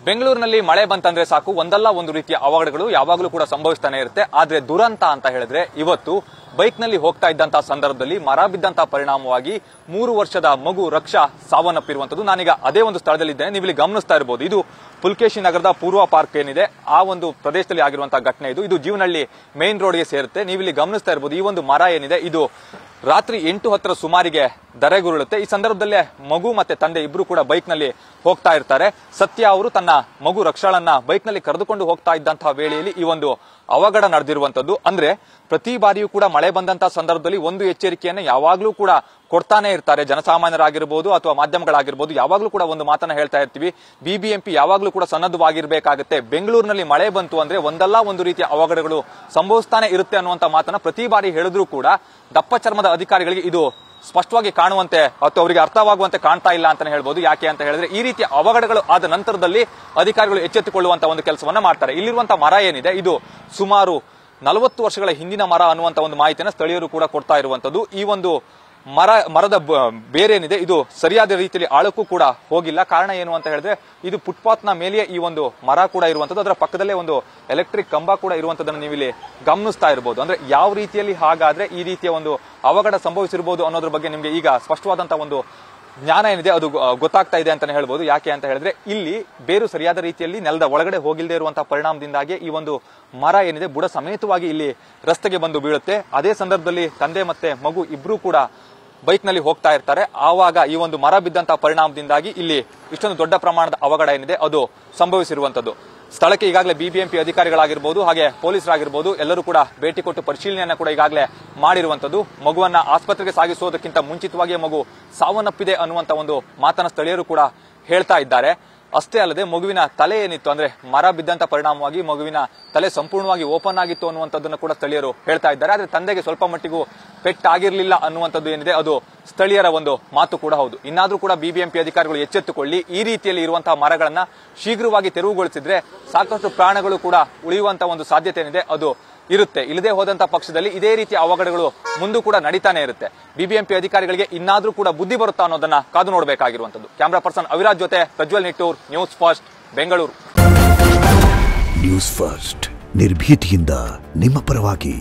ಬೆಂಗಳೂರಿನಲ್ಲಿ ಮಳೆ ಬಂತಂದ್ರೆ ಸಾಕು ಒಂದಲ್ಲ ಒಂದು ರೀತಿಯ ಅವಘಡಗಳು ಯಾವಾಗಲೂ ಕೂಡ ಸಂಭವಿಸ್ತಾನೆ ಇರುತ್ತೆ. ಆದ್ರೆ ದುರಂತ ಅಂತ ಹೇಳಿದ್ರೆ ಇವತ್ತು ಬೈಕ್ ನಲ್ಲಿ ಹೋಗ್ತಾ ಇದ್ದಂತಹ ಸಂದರ್ಭದಲ್ಲಿ ಮರ ಬಿದ್ದಂತಹ ಪರಿಣಾಮವಾಗಿ 3 ವರ್ಷದ ಮಗು ರಕ್ಷಾ ಸಾವನ್ನಪ್ಪಿರುವಂತದ್ದು. ನಾನೀಗ ಅದೇ ಒಂದು ಸ್ಥಳದಲ್ಲಿದ್ದೇನೆ. ನೀವು ಇಲ್ಲಿ ಗಮನಿಸ್ತಾ ಇರಬಹುದು, ಇದು ಪುಲ್ಕೇಶಿ ನಗರದ ಪೂರ್ವ ಪಾರ್ಕ್ ಏನಿದೆ ಆ ಒಂದು ಪ್ರದೇಶದಲ್ಲಿ ಆಗಿರುವಂತಹ ಘಟನೆ ಇದು ಜೀವನಹಳ್ಳಿ ಮೇನ್ ರೋಡ್ಗೆ ಸೇರುತ್ತೆ. ನೀವು ಇಲ್ಲಿ ಗಮನಿಸ್ತಾ ಇರಬಹುದು, ಈ ಒಂದು ಮರ ಏನಿದೆ ಇದು ರಾತ್ರಿ 8:10 ಸುಮಾರಿಗೆ ಧರೆಗುರುಳುತ್ತೆ. ಈ ಸಂದರ್ಭದಲ್ಲೇ ಮಗು ಮತ್ತೆ ತಂದೆ ಇಬ್ರು ಕೂಡ ಬೈಕ್ ನಲ್ಲಿ ಹೋಗ್ತಾ ಇರ್ತಾರೆ. ಸತ್ಯ ಅವರು ತನ್ನ ಮಗು ರಕ್ಷಾಳನ್ನ ಬೈಕ್ ನಲ್ಲಿ ಕರೆದುಕೊಂಡು ಹೋಗ್ತಾ ಇದ್ದಂತಹ ವೇಳೆಯಲ್ಲಿ ಈ ಒಂದು ಅವಘಡ ನಡೆದಿರುವಂತದ್ದು. ಅಂದ್ರೆ ಪ್ರತಿ ಬಾರಿಯೂ ಕೂಡ ಮಳೆ ಬಂದಂತಹ ಸಂದರ್ಭದಲ್ಲಿ ಒಂದು ಎಚ್ಚರಿಕೆಯನ್ನು ಯಾವಾಗ್ಲೂ ಕೂಡ ಕೊಡ್ತಾನೆ ಇರ್ತಾರೆ. ಜನಸಾಮಾನ್ಯರಾಗಿರ್ಬೋದು ಅಥವಾ ಮಾಧ್ಯಮಗಳಾಗಿರ್ಬೋದು, ಯಾವಾಗ್ಲೂ ಕೂಡ ಒಂದು ಮಾತನ್ನ ಹೇಳ್ತಾ ಇರ್ತೀವಿ, ಬಿಬಿಎಂಪಿ ಯಾವಾಗ್ಲೂ ಕೂಡ ಸನ್ನದ್ಧವಾಗಿರ್ಬೇಕಾಗತ್ತೆ. ಬೆಂಗಳೂರಿನಲ್ಲಿ ಮಳೆ ಬಂತು ಅಂದ್ರೆ ಒಂದಲ್ಲ ಒಂದು ರೀತಿಯ ಅವಘಡಗಳು ಸಂಭವಿಸ್ತಾನೆ ಇರುತ್ತೆ ಅನ್ನುವಂತ ಮಾತನ್ನ ಪ್ರತಿ ಬಾರಿ ಹೇಳಿದ್ರೂ ಕೂಡ ದಪ್ಪ ಚರ್ಮದ ಅಧಿಕಾರಿಗಳಿಗೆ ಇದು ಸ್ಪಷ್ಟವಾಗಿ ಕಾಣುವಂತೆ ಅಥವಾ ಅವರಿಗೆ ಅರ್ಥವಾಗುವಂತೆ ಕಾಣ್ತಾ ಇಲ್ಲ ಅಂತಾನೆ ಹೇಳ್ಬೋದು. ಯಾಕೆ ಅಂತ ಹೇಳಿದ್ರೆ ಈ ರೀತಿಯ ಅವಘಡಗಳು ಆದ ನಂತರದಲ್ಲಿ ಅಧಿಕಾರಿಗಳು ಎಚ್ಚೆತ್ತುಕೊಳ್ಳುವಂತ ಒಂದು ಕೆಲಸವನ್ನ ಮಾಡ್ತಾರೆ. ಇಲ್ಲಿರುವಂತಹ ಮರ ಏನಿದೆ ಇದು ಸುಮಾರು 40 ವರ್ಷಗಳ ಹಿಂದಿನ ಮರ ಅನ್ನುವಂತ ಒಂದು ಮಾಹಿತಿಯನ್ನು ಸ್ಥಳೀಯರು ಕೂಡ ಕೊಡ್ತಾ ಇರುವಂತದ್ದು. ಈ ಒಂದು ಮರದ ಬೇರೇನಿದೆ ಇದು ಸರಿಯಾದ ರೀತಿಯಲ್ಲಿ ಆಳಕ್ಕೂ ಕೂಡ ಹೋಗಿಲ್ಲ. ಕಾರಣ ಏನು ಅಂತ ಹೇಳಿದ್ರೆ ಇದು ಫುಟ್ಪಾತ್ ನ ಮೇಲೆಯೇ ಈ ಒಂದು ಮರ ಕೂಡ ಇರುವಂತದ್ದು. ಅದರ ಪಕ್ಕದಲ್ಲೇ ಒಂದು ಎಲೆಕ್ಟ್ರಿಕ್ ಕಂಬ ಕೂಡ ಇರುವಂತದನ್ನು ನೀವು ಇಲ್ಲಿ ಗಮನಿಸ್ತಾ ಇರಬಹುದು. ಅಂದ್ರೆ ಯಾವ ರೀತಿಯಲ್ಲಿ ಹಾಗಾದ್ರೆ ಈ ರೀತಿಯ ಒಂದು ಅವಘಡ ಸಂಭವಿಸಿರಬಹುದು ಅನ್ನೋದ್ರ ಬಗ್ಗೆ ನಿಮಗೆ ಈಗ ಸ್ಪಷ್ಟವಾದಂತಹ ಒಂದು ಜ್ಞಾನ ಏನಿದೆ ಅದು ಗೊತ್ತಾಗ್ತಾ ಇದೆ ಅಂತಾನೆ ಹೇಳ್ಬೋದು. ಯಾಕೆ ಅಂತ ಹೇಳಿದ್ರೆ ಇಲ್ಲಿ ಬೇರು ಸರಿಯಾದ ರೀತಿಯಲ್ಲಿ ನೆಲದ ಒಳಗಡೆ ಹೋಗಿಲ್ಲದೆ ಇರುವಂತಹ ಪರಿಣಾಮದಿಂದಾಗಿ ಈ ಒಂದು ಮರ ಏನಿದೆ ಬುಡ ಸಮೇತವಾಗಿ ಇಲ್ಲಿ ರಸ್ತೆಗೆ ಬಂದು ಬೀಳುತ್ತೆ. ಅದೇ ಸಂದರ್ಭದಲ್ಲಿ ತಂದೆ ಮತ್ತೆ ಮಗು ಇಬ್ರು ಕೂಡ ಬೈಕ್ ನಲ್ಲಿ ಹೋಗ್ತಾ ಇರ್ತಾರೆ. ಆವಾಗ ಈ ಒಂದು ಮರ ಬಿದ್ದಂತಹ ಪರಿಣಾಮದಿಂದಾಗಿ ಇಲ್ಲಿ ಇಷ್ಟೊಂದು ದೊಡ್ಡ ಪ್ರಮಾಣದ ಅವಘಡ ಏನಿದೆ ಅದು ಸಂಭವಿಸಿರುವಂತದ್ದು. ಸ್ಥಳಕ್ಕೆ ಈಗಾಗಲೇ ಬಿಬಿಎಂಪಿ ಅಧಿಕಾರಿಗಳಾಗಿರ್ಬೋದು ಹಾಗೆ ಪೊಲೀಸರಾಗಿರ್ಬೋದು ಎಲ್ಲರೂ ಕೂಡ ಭೇಟಿ ಕೊಟ್ಟು ಪರಿಶೀಲನೆಯನ್ನ ಕೂಡ ಈಗಾಗಲೇ ಮಾಡಿರುವಂತದ್ದು. ಮಗುವನ್ನ ಆಸ್ಪತ್ರೆಗೆ ಸಾಗಿಸುವುದಕ್ಕಿಂತ ಮುಂಚಿತವಾಗಿಯೇ ಮಗು ಸಾವನ್ನಪ್ಪಿದೆ ಅನ್ನುವಂತ ಒಂದು ಮಾತನ್ನ ಸ್ಥಳೀಯರು ಕೂಡ ಹೇಳ್ತಾ ಇದ್ದಾರೆ. ಅಷ್ಟೇ ಅಲ್ಲದೆ ಮಗುವಿನ ತಲೆ ಏನಿತ್ತು ಅಂದ್ರೆ ಮರ ಬಿದ್ದಂತ ಪರಿಣಾಮವಾಗಿ ಮಗುವಿನ ತಲೆ ಸಂಪೂರ್ಣವಾಗಿ ಓಪನ್ ಆಗಿತ್ತು ಅನ್ನುವಂಥದ್ದನ್ನ ಕೂಡ ಸ್ಥಳೀಯರು ಹೇಳ್ತಾ ಇದ್ದಾರೆ. ಆದ್ರೆ ತಂದೆಗೆ ಸ್ವಲ್ಪ ಮಟ್ಟಿಗೂ ಪೆಟ್ಟಾಗಿರ್ಲಿಲ್ಲ ಅನ್ನುವಂಥದ್ದು ಏನಿದೆ ಅದು ಸ್ಥಳೀಯರ ಒಂದು ಮಾತು ಕೂಡ ಹೌದು. ಇನ್ನಾದ್ರೂ ಕೂಡ ಬಿಬಿಎಂಪಿ ಅಧಿಕಾರಿಗಳು ಎಚ್ಚೆತ್ತುಕೊಳ್ಳಿ, ಈ ರೀತಿಯಲ್ಲಿ ಇರುವಂತಹ ಮರಗಳನ್ನ ಶೀಘ್ರವಾಗಿ ತೆರವುಗೊಳಿಸಿದ್ರೆ ಸಾಕಷ್ಟು ಪ್ರಾಣಗಳು ಕೂಡ ಉಳಿಯುವಂತಹ ಒಂದು ಸಾಧ್ಯತೆ ಏನಿದೆ ಅದು ಇರುತ್ತೆ. ಇಲ್ಲದೆ ಹೋದಂತಹ ಪಕ್ಷದಲ್ಲಿ ಇದೇ ರೀತಿಯ ಅವಘಡಗಳು ಮುಂದೂ ಕೂಡ ನಡೀತಾನೆ ಇರುತ್ತೆ. ಬಿಬಿಎಂಪಿ ಅಧಿಕಾರಿಗಳಿಗೆ ಇನ್ನಾದ್ರೂ ಕೂಡ ಬುದ್ಧಿ ಬರುತ್ತಾ ಅನ್ನೋದನ್ನ ಕಾದು ನೋಡಬೇಕಾಗಿರುವಂತದ್ದು. ಕ್ಯಾಮರಾ ಪರ್ಸನ್ ಅವಿರಾಜ್ ಜೊತೆ Prajwal Nittur, news first, Bengaluru. News first ನಿರ್ಭೀತಿಯಿಂದ ನಿಮ್ಮ ಪರವಾಗಿ.